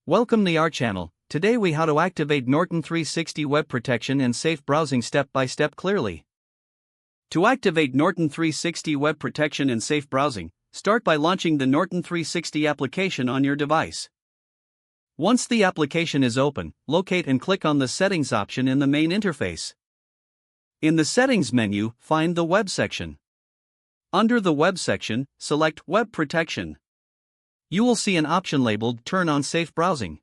Welcome to our channel. Today we how to activate Norton 360 web protection and safe browsing step by step clearly. To activate Norton 360 web protection and safe browsing, start by launching the Norton 360 application on your device. Once the application is open, locate and click on the Settings option in the main interface. In the Settings menu, find the Web section. Under the Web section, select Web Protection. You will see an option labeled Turn on Safe Browsing.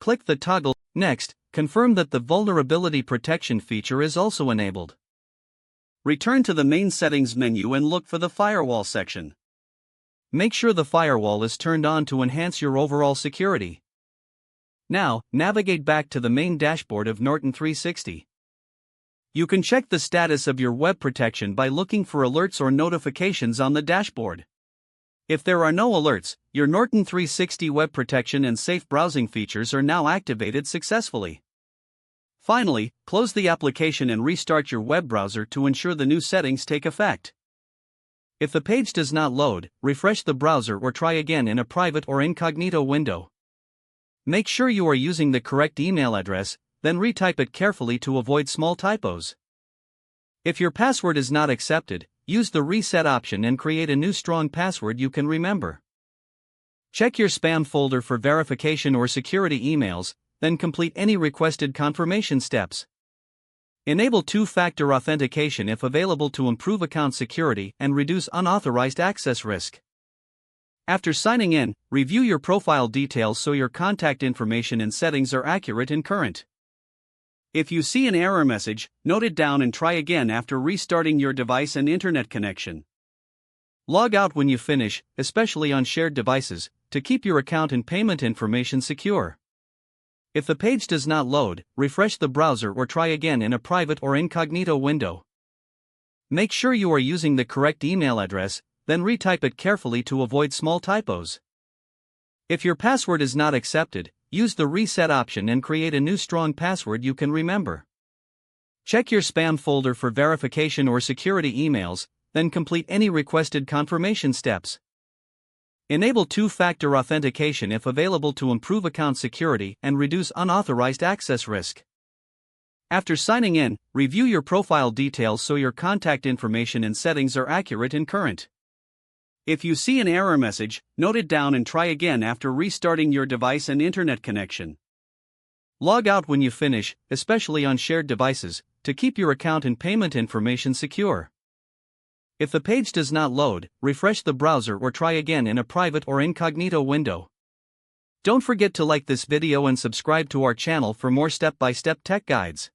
Click the toggle. Next, confirm that the Vulnerability Protection feature is also enabled. Return to the main Settings menu and look for the Firewall section. Make sure the firewall is turned on to enhance your overall security. Now, navigate back to the main dashboard of Norton 360. You can check the status of your web protection by looking for alerts or notifications on the dashboard. If there are no alerts, your Norton 360 web protection and safe browsing features are now activated successfully. Finally, close the application and restart your web browser to ensure the new settings take effect. If the page does not load, refresh the browser or try again in a private or incognito window. Make sure you are using the correct email address, then retype it carefully to avoid small typos. If your password is not accepted, use the reset option and create a new strong password you can remember. Check your spam folder for verification or security emails, then complete any requested confirmation steps. Enable two-factor authentication if available to improve account security and reduce unauthorized access risk. After signing in, review your profile details so your contact information and settings are accurate and current. If you see an error message, note it down and try again after restarting your device and internet connection. Log out when you finish, especially on shared devices, to keep your account and payment information secure. If the page does not load, refresh the browser or try again in a private or incognito window. Make sure you are using the correct email address, then retype it carefully to avoid small typos. If your password is not accepted, use the reset option and create a new strong password you can remember. Check your spam folder for verification or security emails, then complete any requested confirmation steps. Enable two-factor authentication if available to improve account security and reduce unauthorized access risk. After signing in, review your profile details so your contact information and settings are accurate and current. If you see an error message, note it down and try again after restarting your device and internet connection. Log out when you finish, especially on shared devices, to keep your account and payment information secure. If the page does not load, refresh the browser or try again in a private or incognito window. Don't forget to like this video and subscribe to our channel for more step-by-step tech guides.